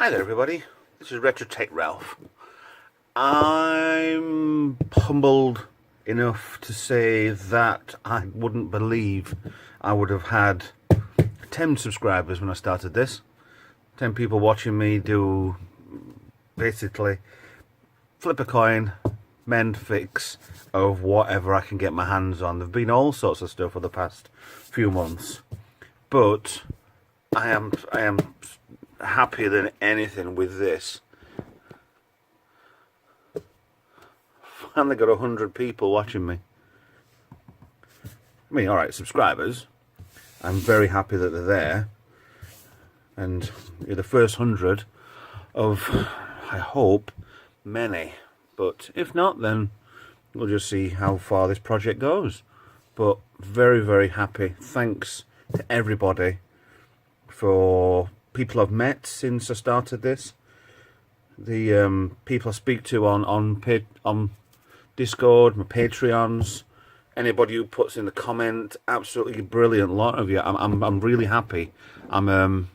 Hi there everybody, this is Retro Tech Ralph. I'm humbled enough to say that I wouldn't believe I would have had 10 subscribers when I started this. 10 people watching me do basically flip a coin, mend, fix of whatever I can get my hands on. There've been all sorts of stuff for the past few months, but I am happier than anything with this. Finally got 100 people watching me. I mean, alright, subscribers. I'm very happy that they're there. And you're the first 100 of, I hope, many. But if not, then we'll just see how far this project goes. But very, very happy. Thanks to everybody for people I've met since I started this. The people I speak to on Discord, my Patreons, anybody who puts in the comment, absolutely brilliant lot of you. I'm really happy. I'm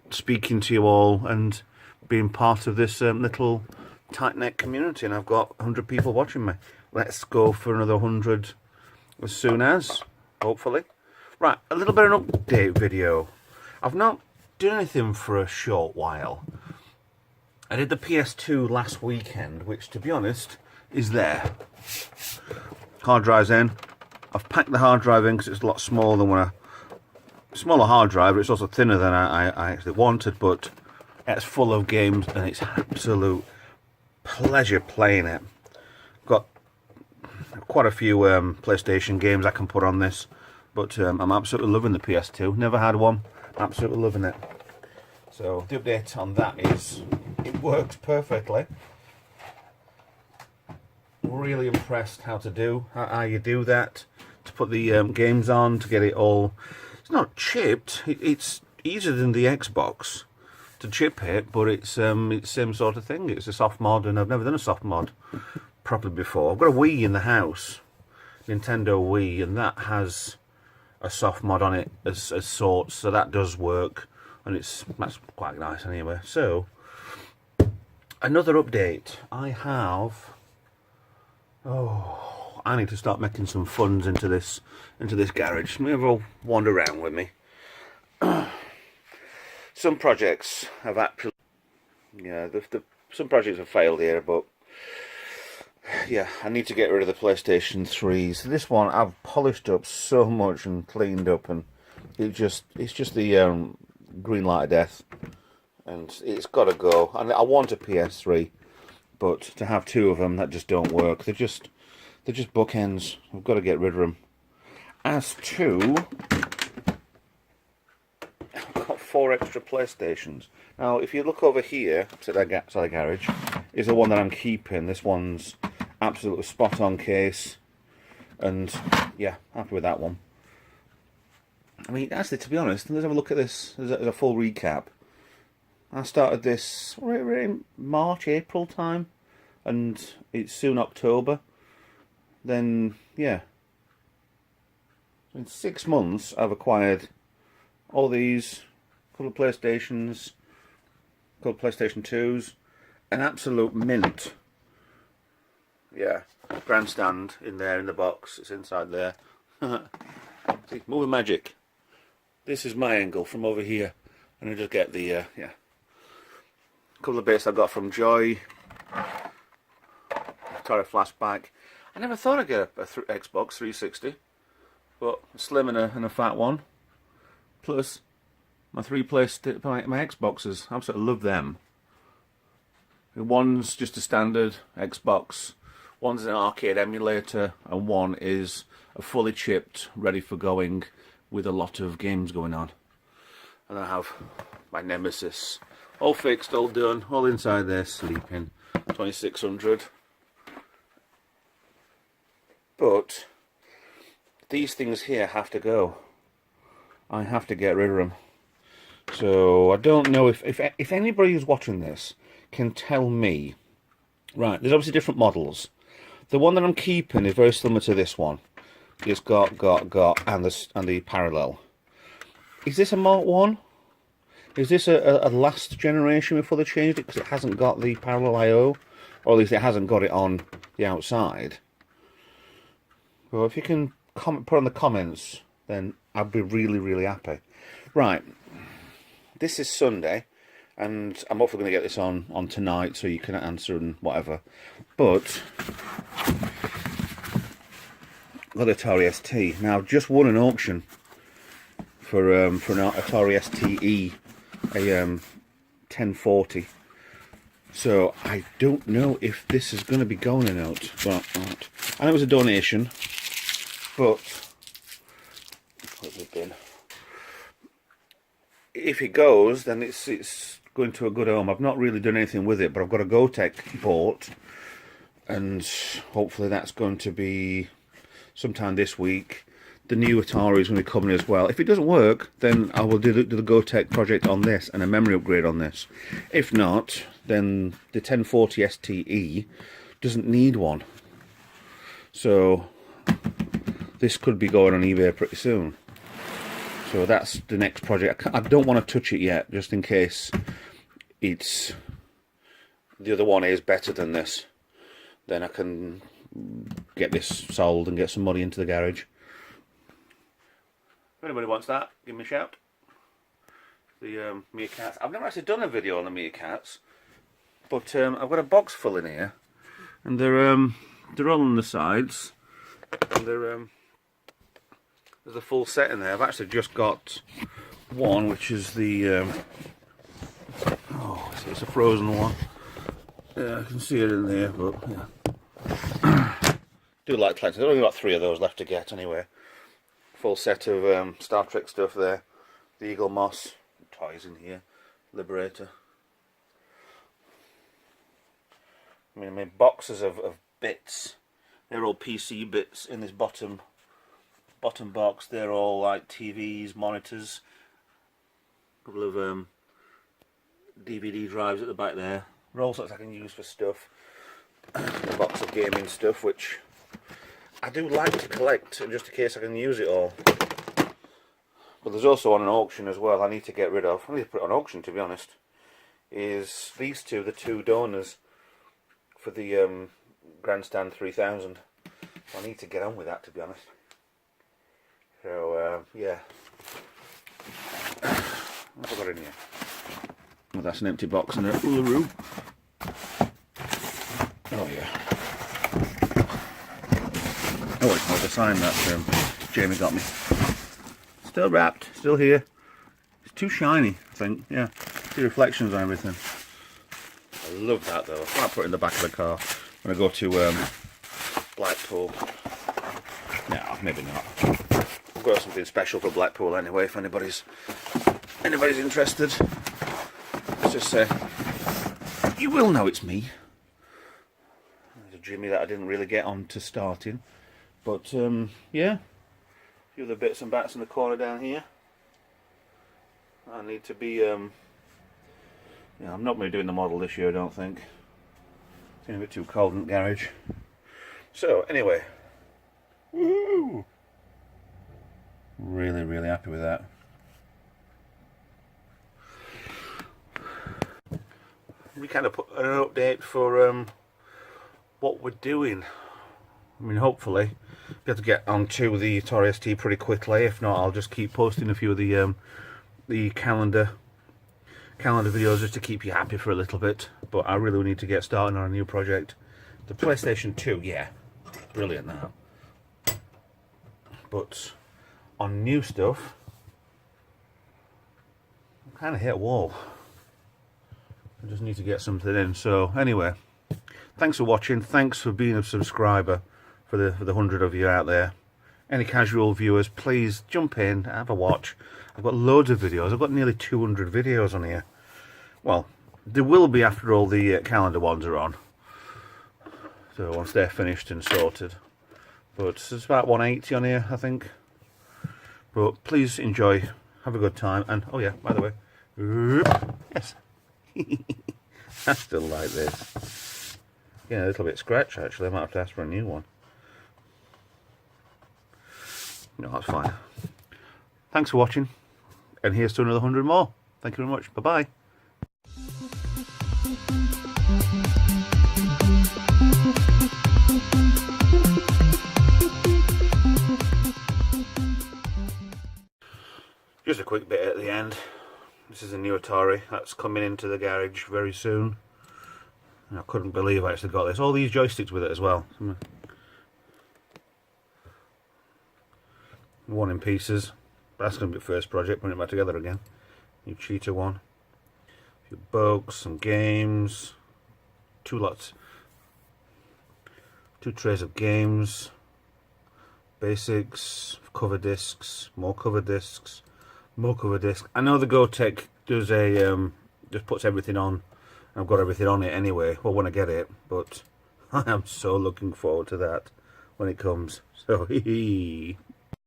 speaking to you all and being part of this little tight-knit community, and I've got 100 people watching me. Let's go for another 100 as soon as, hopefully. Right, a little bit of an update video. I've not done anything for a short while. I did the PS2 last weekend, which, to be honest, is there. Hard drive's in. I've packed the hard drive in because it's a lot smaller than when smaller hard drive, but it's also thinner than I actually wanted, but it's full of games and it's absolute pleasure playing it. Got quite a few PlayStation games I can put on this, but I'm absolutely loving the PS2. Never had one. Absolutely loving it. So the update on that is it works perfectly. Really impressed how you do that, to put the games on, to get it all. It's not chipped. It's easier than the Xbox to chip it, but it's the same sort of thing. It's a soft mod, and I've never done a soft mod properly before. I've got a Wii in the house, Nintendo Wii, and that has a soft mod on it as sorts, so that does work, and that's quite nice anyway. So another update. I need to start making some funds into this garage. Maybe I'll wander around with me. Some projects have actually, some projects have failed here, but yeah, I need to get rid of the PlayStation 3s. This one I've polished up so much and cleaned up, and it's just the green light of death, and it's got to go. And I want a PS3, but to have two of them that just don't work. They're just bookends. I've got to get rid of them. As to, I've got 4 extra PlayStations. Now, if you look over here, to the garage, is the one that I'm keeping. This one's absolutely spot on case, and yeah, happy with that one. I mean, actually, to be honest, let's have a look at this as a full recap. I started this in March, April time, and it's soon October. Then, yeah, in 6 months I've acquired all these, a couple of PlayStations, a couple of PlayStation 2s, an absolute mint. Yeah, grandstand in there in the box. It's inside there. See, moving magic. This is my angle from over here, and I just get the a couple of bits I got from Joy. Atari flashback. I never thought I'd get a Xbox 360, but a slim and a fat one. Plus my my Xboxes. I absolutely love them. One's just a standard Xbox, one's an arcade emulator, and one is a fully chipped, ready for going, with a lot of games going on. And I have my Nemesis, all fixed, all done, all inside there, sleeping, 2600. But these things here have to go. I have to get rid of them. So I don't know if anybody who's watching this can tell me. Right, there's obviously different models. The one that I'm keeping is very similar to this one. It's got and the parallel. Is this a Mark 1? Is this a last generation before they changed it? Because it hasn't got the parallel I/O, or at least it hasn't got it on the outside. Well, if you can put on the comments, then I'd be really, really happy. Right, this is Sunday, and I'm hopefully going to get this on tonight, so you can answer and whatever. But got the Atari ST. Now, I've just won an auction for an Atari STE, a 1040. So I don't know if this is going to be going or not. But I know it was a donation, but where's it been? If it goes, then it's going to a good home. I've not really done anything with it, but I've got a GoTech bought, and hopefully that's going to be sometime this week. The new Atari is going to be coming as well. If it doesn't work, then I will do the GoTech project on this and a memory upgrade on this. If not, then the 1040 STE doesn't need one. So this could be going on eBay pretty soon. So that's the next project. I don't want to touch it yet, just in case the other one is better than this. Then I can get this sold and get some money into the garage. If anybody wants that, give me a shout. The meerkats. I've never actually done a video on the meerkats, but I've got a box full in here, and they're all on the sides, and there's a full set in there. I've actually just got one, which is the it's a frozen one. Yeah, I can see it in there, but yeah. Do like collecting. I've only got 3 of those left to get anyway. Full set of Star Trek stuff there. The Eagle Moss toys in here. Liberator. I mean boxes of bits. They're all PC bits in this bottom box. They're all like TVs, monitors. A couple of DVD drives at the back there. They're all sorts I can use for stuff. A box of gaming stuff, which I do like to collect, just in case I can use it all. But there's also on an auction as well I need to get rid of. I need to put it on auction, to be honest. Is these two, the 2 donors for the Grandstand 3000. I need to get on with that, to be honest. So yeah. What's I got in here? Well, that's an empty box and a Uluru. Oh yeah. Oh, it's not the sign that Jamie got me. Still wrapped, still here. It's too shiny, I think. Yeah, see reflections on everything. I love that though. I'll put it in the back of the car when I go to Blackpool. No, maybe not. I've got something special for Blackpool anyway. If anybody's interested, let's just say you will know it's me. There's a Jimmy that I didn't really get on to starting. But yeah, a few other bits and bats in the corner down here. I need to be, yeah, I'm not going to be doing the model this year, I don't think. It's getting a bit too cold in the garage. So anyway, woohoo! Really, really happy with that. We kind of put an update for what we're doing. I mean, hopefully be able to get onto the Atari ST pretty quickly. If not, I'll just keep posting a few of the calendar videos just to keep you happy for a little bit. But I really need to get started on a new project. The PlayStation 2, yeah, brilliant now. But on new stuff, I kind of hit a wall. I just need to get something in. So anyway, thanks for watching. Thanks for being a subscriber. For the 100 of you out there. Any casual viewers, please jump in, have a watch. I've got loads of videos. I've got nearly 200 videos on here. Well, there will be after all the calendar ones are on. So once they're finished and sorted. But there's about 180 on here, I think. But please enjoy, have a good time, and oh yeah, by the way, yes, I still like this. Yeah, a little bit scratch actually. I might have to ask for a new one. No, that's fine. Thanks for watching, and here's to another 100 more. Thank you very much. Bye-bye. Just a quick bit at the end. This is a new Atari that's coming into the garage very soon. I couldn't believe I actually got this. All these joysticks with it as well. One in pieces. That's going to be the first project, putting it back together again. New cheetah one. A few books, some games. 2 lots. 2 trays of games. Basics, cover discs, more cover discs. More cover disc. I know the GoTech does a just puts everything on. I've got everything on it anyway. Well, when I get it, but I am so looking forward to that when it comes. So hee hee.